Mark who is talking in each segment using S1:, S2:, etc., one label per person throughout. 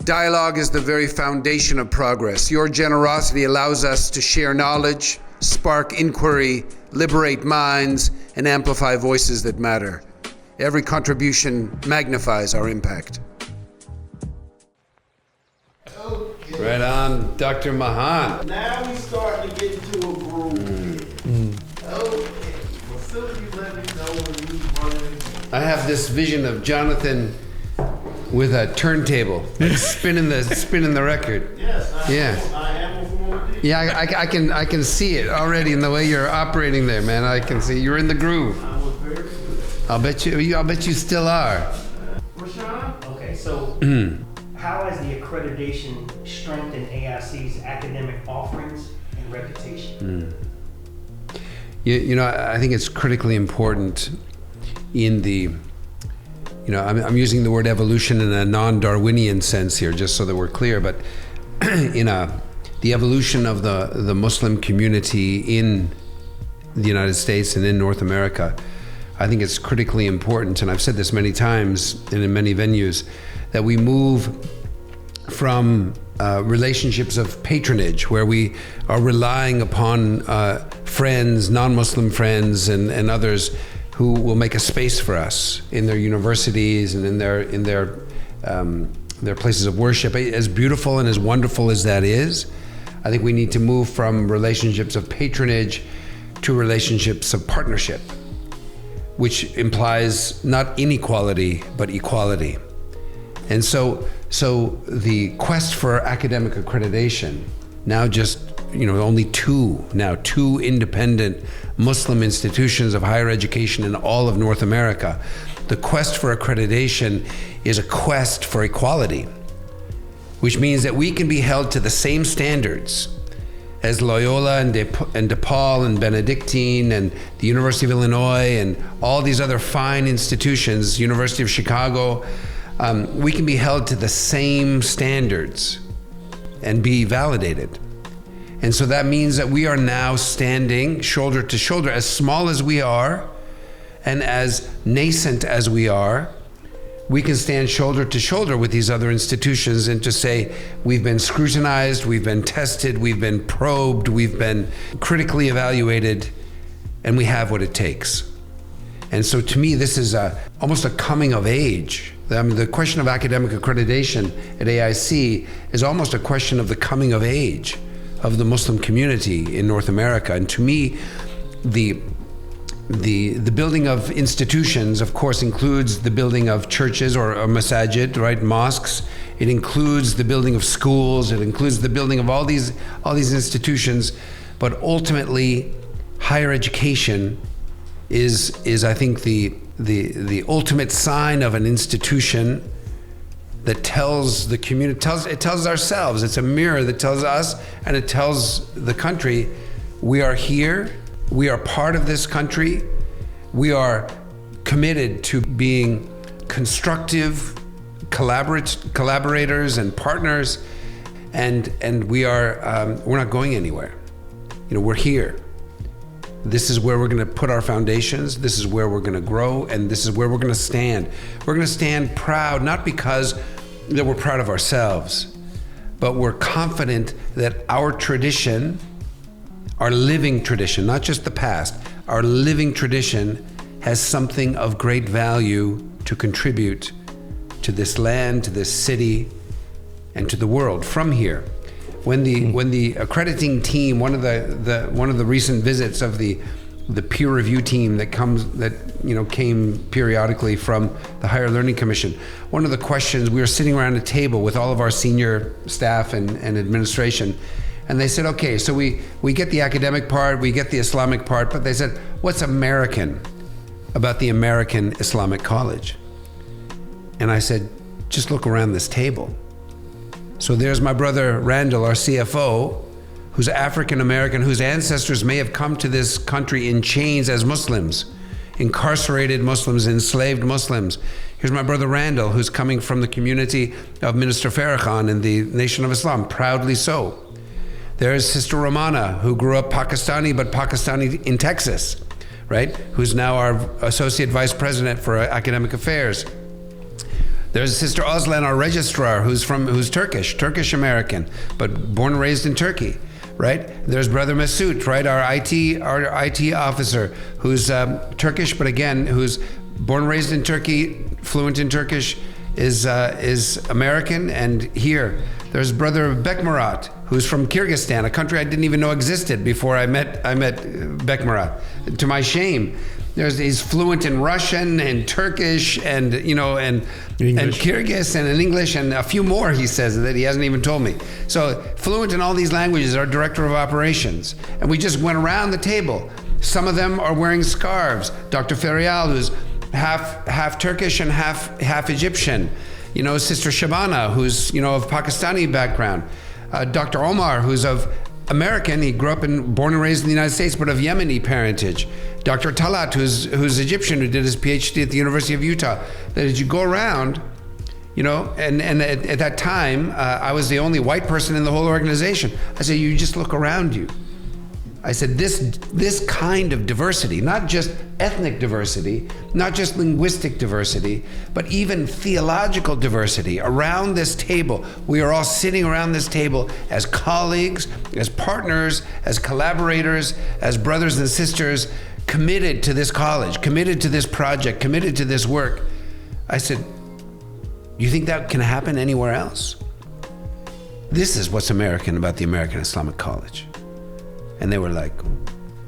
S1: Dialogue is the very foundation of progress. Your generosity allows us to share knowledge, spark inquiry, liberate minds, and amplify voices that matter. Every contribution magnifies our impact.
S2: Okay.
S1: Right on, Dr. Mahan.
S2: Now we starting to get into a groove. Okay. Well, Sylvie, let me know when you running.
S1: I have this vision of Jonathan with a turntable, like spinning the record.
S2: Yes, I
S1: Yeah.
S2: am a former DJ.
S1: Yeah, I can see it already in the way you're operating there, man. I can see you're in the groove.
S2: I was very good.
S1: I'll bet you still are.
S2: Rashawn?
S3: Okay, so how has the accreditation strengthened AIC's academic offerings and reputation?
S1: You know, I think it's critically important in the, you know, I'm using the word evolution in a non-Darwinian sense here, just so that we're clear, but the evolution of the Muslim community in the United States and in North America, I think it's critically important, and I've said this many times and in many venues, that we move from relationships of patronage, where we are relying upon friends, non-Muslim friends and others who will make a space for us in their universities and in their places of worship. As beautiful and as wonderful as that is, I think we need to move from relationships of patronage to relationships of partnership, which implies not inequality, but equality. And so the quest for academic accreditation, now just, only two independent Muslim institutions of higher education in all of North America. The quest for accreditation is a quest for equality, which means that we can be held to the same standards as Loyola and DePaul and Benedictine and the University of Illinois and all these other fine institutions, University of Chicago. We can be held to the same standards and be validated. And so that means that we are now standing shoulder to shoulder, as small as we are and as nascent as we are. We can stand shoulder to shoulder with these other institutions and to say, we've been scrutinized, we've been tested, we've been probed, we've been critically evaluated, and we have what it takes. And so to me, this is almost a coming of age. I mean, the question of academic accreditation at AIC is almost a question of the coming of age of the Muslim community in North America. And to me, the building of institutions, of course, includes the building of churches or masajid, right, mosques. It includes the building of schools. It includes the building of all these institutions. But ultimately, higher education is I think the ultimate sign of an institution that tells the community, it tells ourselves. It's a mirror that tells us, and it tells the country, we are here. We are part of this country. We are committed to being constructive collaborators and partners, and we are we're not going anywhere. We're here. This is where we're going to put our foundations. This is where we're going to grow, and this is where we're going to stand. We're going to stand proud, not because that we're proud of ourselves, but we're confident that our tradition, our living tradition, not just the past, our living tradition has something of great value to contribute to this land, to this city, and to the world from here. When the accrediting team, one of the recent visits of the peer review team that came periodically from the Higher Learning Commission, one of the questions, we were sitting around a table with all of our senior staff and administration, and they said, okay, so we get the academic part, we get the Islamic part, but they said, what's American about the American Islamic College? And I said, just look around this table. So there's my brother Randall, our CFO, who's African American, whose ancestors may have come to this country in chains as Muslims, incarcerated Muslims, enslaved Muslims. Here's my brother Randall, who's coming from the community of Minister Farrakhan in the Nation of Islam, proudly so. There's Sister Romana, who grew up Pakistani, but Pakistani in Texas, right? Who's now our Associate Vice President for Academic Affairs. There's Sister Özlen, our registrar, who's Turkish American, but born and raised in Turkey, right? There's Brother Mesut, right? Our IT officer, who's Turkish, but again, who's born and raised in Turkey, fluent in Turkish, is American, and here. There's Brother Bekmurat, who's from Kyrgyzstan, a country I didn't even know existed before I met Bekmurat, to my shame. He's fluent in Russian and Turkish and Kyrgyz and in English and a few more, he says, that he hasn't even told me. So fluent in all these languages, our director of operations. And we just went around the table. Some of them are wearing scarves. Dr. Ferial, who's half Turkish and half Egyptian. Sister Shabana, who's, of Pakistani background. Dr. Omar, who's of American, he grew up born and raised in the United States, but of Yemeni parentage. Dr. Talat, who's Egyptian, who did his PhD at the University of Utah. That as you go around, and at that time, I was the only white person in the whole organization. I said, you just look around you. I said, this kind of diversity, not just ethnic diversity, not just linguistic diversity, but even theological diversity around this table. We are all sitting around this table as colleagues, as partners, as collaborators, as brothers and sisters, committed to this college, committed to this project, committed to this work. I said, you think that can happen anywhere else? This is what's American about the American Islamic College. And they were like,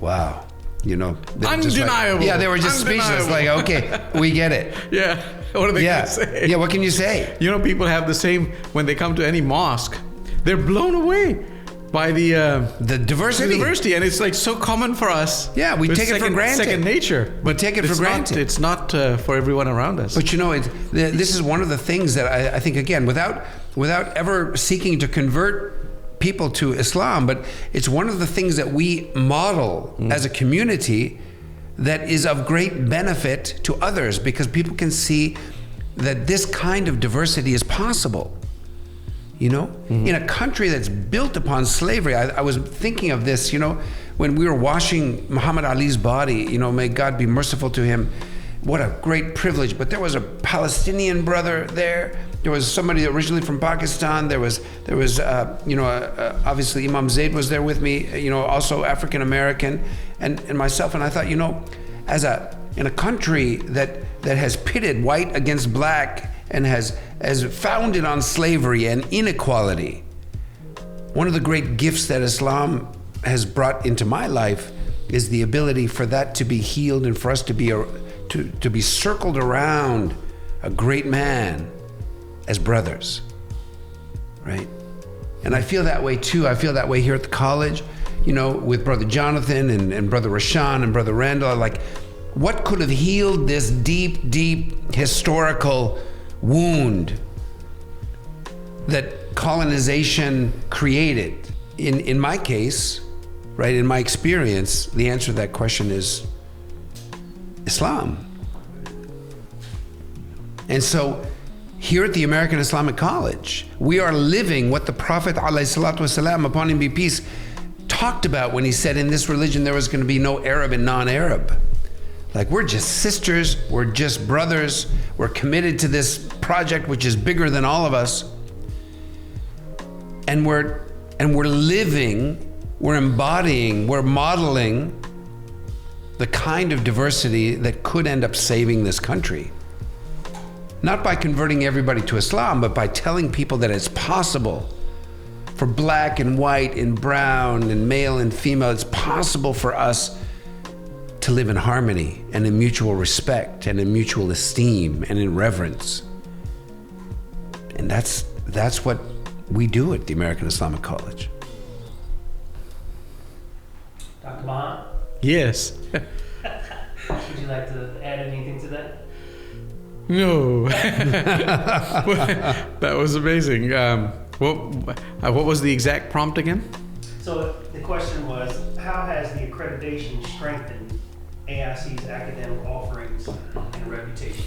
S1: wow,
S4: undeniable.
S1: They were just speechless. Like, okay, we get it.
S4: Yeah. What are they going to say?
S1: Yeah, what can you say?
S4: People have the same, when they come to any mosque, they're blown away by the diversity. And it's like so common for us.
S1: Yeah, we take it for granted.
S4: Second nature.
S1: But take it for granted.
S4: It's not for everyone around us.
S1: But this is one of the things that I think, again, without ever seeking to convert people to Islam, but it's one of the things that we model as a community that is of great benefit to others, because people can see that this kind of diversity is possible. In a country that's built upon slavery. I was thinking of this, when we were washing Muhammad Ali's body, may God be merciful to him. What a great privilege. But there was a Palestinian brother there. There was somebody originally from Pakistan. There was obviously Imam Zaid was there with me, also African American, and myself. And I thought, in a country that has pitted white against black and has founded on slavery and inequality, one of the great gifts that Islam has brought into my life is the ability for that to be healed and for us to be circled around a great man as brothers, right? And I feel that way too. I feel that way here at the college, with Brother Jonathan and Brother Rashan and Brother Randall. Like, what could have healed this deep, deep historical wound that colonization created? In my case, right, in my experience, the answer to that question is Islam. And so here at the American Islamic College, we are living what the Prophet ﷺ, upon him be peace, talked about when he said in this religion there was going to be no Arab and non-Arab. Like, we're just sisters, we're just brothers, we're committed to this project which is bigger than all of us. And we're living, we're embodying, we're modeling the kind of diversity that could end up saving this country. Not by converting everybody to Islam, but by telling people that it's possible for black and white and brown and male and female. It's possible for us to live in harmony and in mutual respect and in mutual esteem and in reverence. And that's what we do at the American Islamic College.
S3: Dr. Mahan,
S4: Yes.
S3: would you like to add anything to that?
S4: No. That was amazing. What was the exact prompt again?
S3: So the question was, how has the accreditation strengthened AIC's academic offerings and reputation?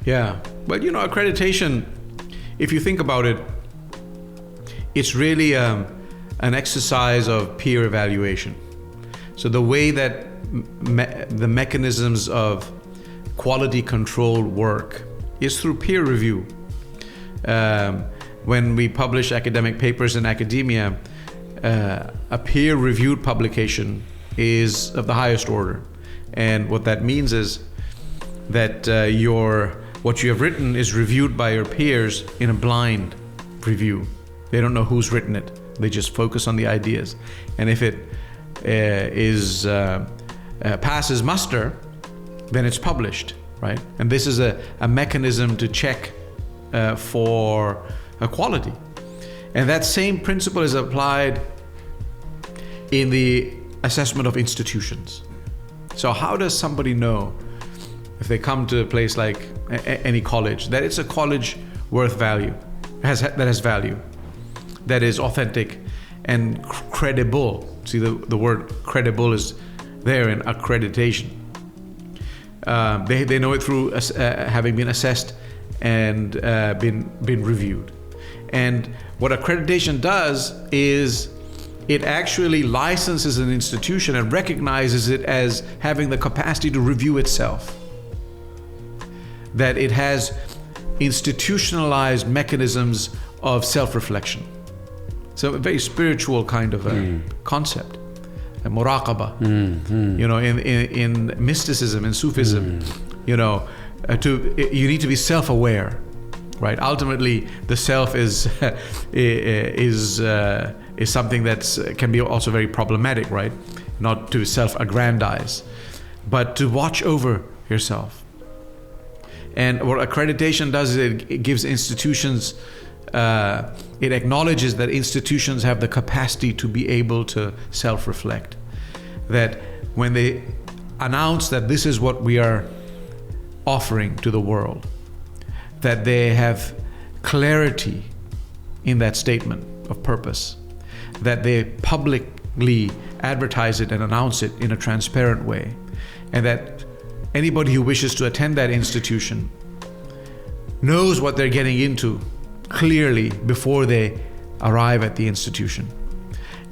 S4: Yeah. Well, accreditation, if you think about it, it's really an exercise of peer evaluation. So the way that the mechanisms of quality control work is through peer review. when we publish academic papers in academia, a peer-reviewed publication is of the highest order. And what that means is that what you have written is reviewed by your peers in a blind review. They don't know who's written it. They just focus on the ideas. And if it passes muster, then it's published, right? And this is a mechanism to check for quality. And that same principle is applied in the assessment of institutions. So how does somebody know, if they come to a place like any college, that it's a college worth value, that has value, that is authentic and credible? See, the word credible is there in accreditation. They know it through having been assessed and been reviewed. And what accreditation does is it actually licenses an institution and recognizes it as having the capacity to review itself. That it has institutionalized mechanisms of self-reflection. So a very spiritual kind of a concept. Muraqabah. You know, in mysticism, in Sufism, you know, you need to be self-aware, right? Ultimately, the self is something that can be also very problematic, right? Not to self-aggrandize, but to watch over yourself. And what accreditation does is it gives institutions, it acknowledges that institutions have the capacity to be able to self-reflect. That when they announce that this is what we are offering to the world, that they have clarity in that statement of purpose, that they publicly advertise it and announce it in a transparent way, and that anybody who wishes to attend that institution knows what they're getting into clearly before they arrive at the institution,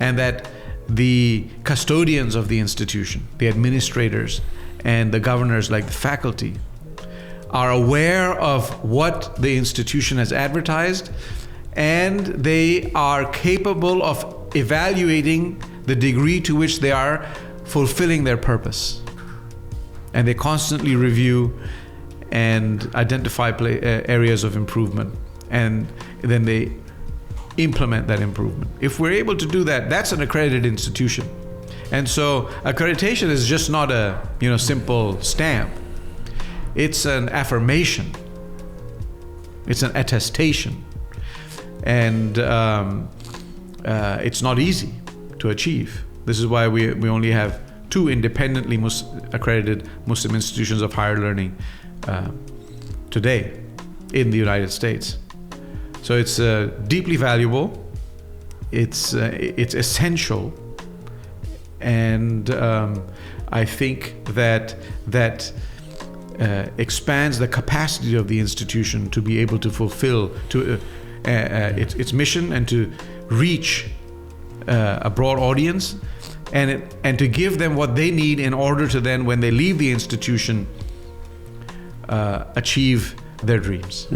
S4: and that the custodians of the institution, the administrators and the governors like the faculty, are aware of what the institution has advertised, and they are capable of evaluating the degree to which they are fulfilling their purpose. And they constantly review and identify areas of improvement, and then they implement that improvement. If we're able to do that, that's an accredited institution. And so accreditation is just not a simple stamp. It's an affirmation. It's an attestation. And it's not easy to achieve. This is why we only have 2 independently accredited Muslim institutions of higher learning today in the United States. So it's deeply valuable. It's essential, and I think that expands the capacity of the institution to be able to fulfill its mission and to reach a broad audience, and to give them what they need in order to then, when they leave the institution, achieve their dreams.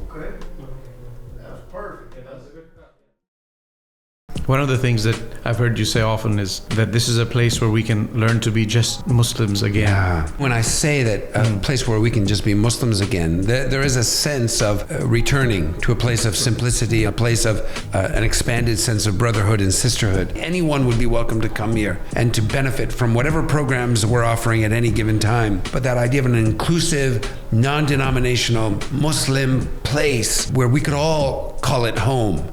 S2: Okay. That's perfect. That's a good.
S4: One of the things that I've heard you say often is that this is a place where we can learn to be just Muslims again.
S1: Yeah. When I say that a place where we can just be Muslims again, there is a sense of returning to a place of simplicity, a place of an expanded sense of brotherhood and sisterhood. Anyone would be welcome to come here and to benefit from whatever programs we're offering at any given time. But that idea of an inclusive, non-denominational Muslim place where we could all call it home.